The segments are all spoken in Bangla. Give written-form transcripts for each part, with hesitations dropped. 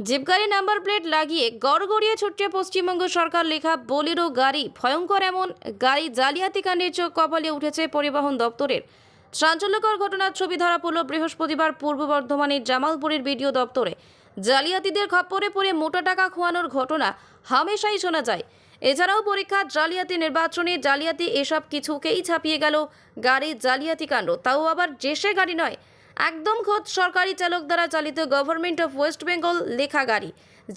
জিপগাড়ি নাম্বার প্লেট লাগিয়ে গড়গড়িয়ে ছুটছে পশ্চিমবঙ্গ সরকার লেখা বোলেরো গাড়ি। ভয়ঙ্কর এমন গাড়ি জালিয়াতি কাণ্ডের চোখ কপালে উঠেছে পরিবহন দপ্তরের। চাঞ্চল্যকর ঘটনার ছবি ধরা পড়ল বৃহস্পতিবার পূর্ব বর্ধমানের জামালপুরের বিডিও দপ্তরে। জালিয়াতিদের খপ্পরে পড়ে মোটা টাকা খোয়ানোর ঘটনা হামেশাই শোনা যায়। এছাড়াও পরীক্ষা জালিয়াতি, নির্বাচনে জালিয়াতি, এসব কিছুকেই ছাপিয়ে গেল গাড়ির জালিয়াতি কাণ্ড। তাও আবার দেশের গাড়ি নয়, একদম খোদ সরকারি চালক দ্বারা চালিত গভর্নমেন্ট অফ ওয়েস্ট বেঙ্গল লেখা গাড়ি।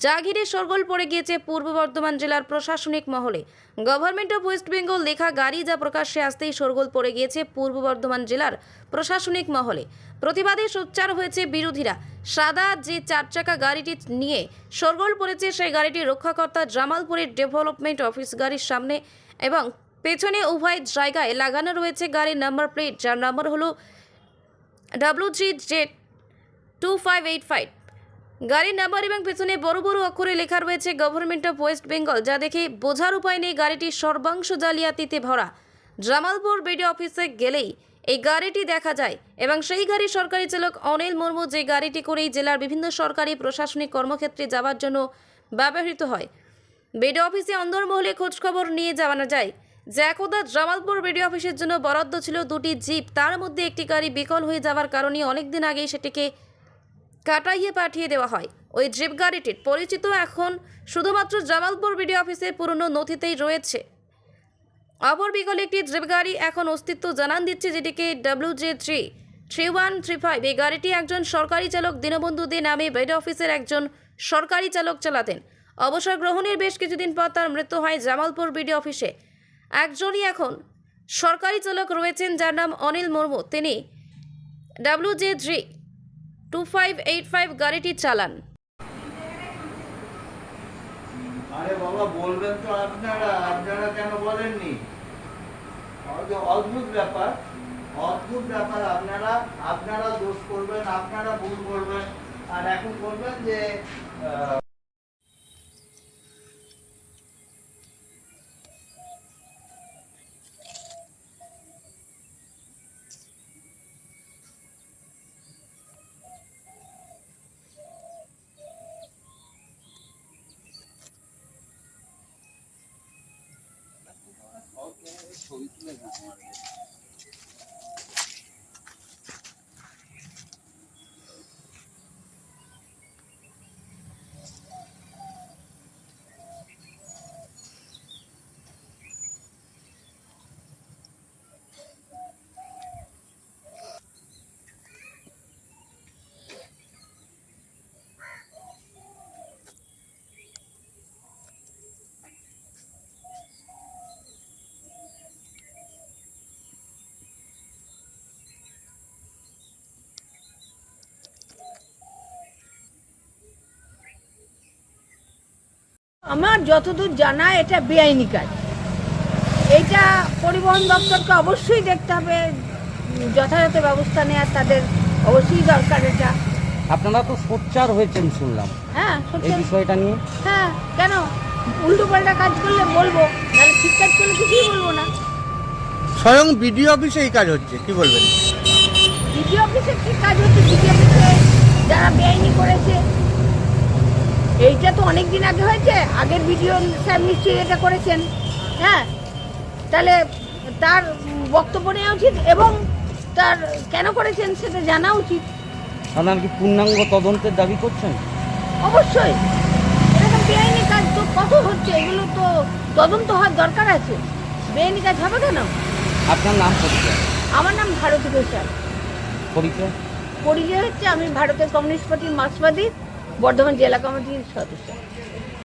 যা ঘিরে শোরগোল পড়ে গিয়েছে পূর্ব বর্ধমান জেলার প্রশাসনিক মহলে। গভর্নমেন্ট অফ ওয়েস্ট বেঙ্গল লেখা গাড়ি যা প্রকাশ্যে আসতেই শোরগোল পড়ে গিয়েছে পূর্ব বর্ধমান জেলার প্রশাসনিক মহলে। প্রতিবাদে সোচ্চার হয়েছে বিরোধীরা। সাদা যে চারচাকা গাড়িটি নিয়ে শোরগোল পড়েছে, সেই গাড়িটি রক্ষাকর্তা জামালপুরের ডেভেলপমেন্ট অফিস গাড়ির সামনে এবং পেছনে উভয় জায়গায় লাগানো রয়েছে গাড়ির নাম্বার প্লেট, যার নাম্বার হলো WGZ2585। গাড়ির নাম্বার এবং পেছনে বড় বড় অক্ষরে লেখা রয়েছে গভর্নমেন্ট অফ ওয়েস্ট বেঙ্গল, যা দেখে বোঝার উপায় নেই গাড়িটি সর্বাংশ জালিয়াতিতে ভরা। জামালপুর বিডিও অফিসে গেলেই এই গাড়িটি দেখা যায় এবং সেই গাড়ির সরকারি চালক অনিল মুর্মু, যে গাড়িটি করেই জেলার বিভিন্ন সরকারি প্রশাসনিক কর্মক্ষেত্রে যাওয়ার জন্য ব্যবহৃত হয়। বিডিও অফিসে অন্দরমহলে খোঁজখবর নিয়ে জানা যায় যে একদা জামালপুর বিডিও অফিসের জন্য বরাদ্দ ছিল দুটি জিপ। তার মধ্যে একটি গাড়ি বিকল হয়ে যাওয়ার কারণে অনেকদিন আগেই সেটিকে কাটাইয়ে পাঠিয়ে দেওয়া হয়। ওই জিপ গাড়িটির পরিচিত এখন শুধুমাত্র জামালপুর বিডিও অফিসের পুরনো নথিতেই রয়েছে। অপর বিকল একটি জিপ গাড়ি এখন অস্তিত্ব জানান দিচ্ছে, যেটিকে WJ3135। এই গাড়িটি একজন সরকারি চালক দীনবন্ধু দে নামে বিডিও অফিসের একজন সরকারি চালক চালাতেন। অবসর গ্রহণের বেশ কিছুদিন পর তার মৃত্যু হয় জামালপুর বিডিও অফিসে। একজনই এখন সরকারি চালক রয়েছেন, যার নাম অনিল মুর্মু। তিনি WJ2585 গাড়িটি চালান। আরে বাবা, বলবেন তো আপনারা আপনারা কেন বলেননি? অদ্ভুত ব্যাপার, অদ্ভুত ব্যাপার। আপনারা আপনারা দোষ করবেন, আপনারা ভুল করবেন, আর এখন বলবেন যে ছবি তুলে না আমার। আমার যতদূর জানা এটা বেআইনি কাজ। এইটা পরিবহন দপ্তরকে অবশ্যই দেখতে হবে, যথাযথ ব্যবস্থা নেওয়ার তাদের অবশ্যই দরকার। এটা আপনারা তো সোচ্চার হয়েছেন শুনলাম, হ্যাঁ এই সত্যি। বিষয়টা নিয়ে। হ্যাঁ, কেন উল্টো পাল্টা কাজ করলে বলবো, তাহলে ঠিক কাজ করলে কিছুই বলবো না। স্বয়ং বিডিও অফিসে এই কাজ হচ্ছে, কি বলবেন? বিডিও অফিসে কি কাজ হচ্ছে? বিডিও অফিসে যারা বেআইনি করেছে, এইটা তো অনেক দিন আগে হয়েছে। আগের বিডিও সাহেব নিশ্চয়ই এটা করেছেন। হ্যাঁ, তাহলে তার বক্তব্য নেওয়া উচিত এবং তার কেন করেছেন সেটা জানা উচিত। আপনারা কি পূর্ণাঙ্গ তদন্তের দাবি করছেন? অবশ্যই, এরকম বেআইনি কাজ তো কত হচ্ছে, এগুলো তো তদন্ত হওয়ার দরকার আছে। বেআইনি কাজ হবে কেন? আপনার নাম পরিচয়? আমার নাম ভারতী ঘোষাল। পরিচয়? পরিচয় হচ্ছে আমি ভারতের কমিউনিস্ট পার্টির মার্ক্সবাদী বর্ধমান জেলা কমিটির সদস্য।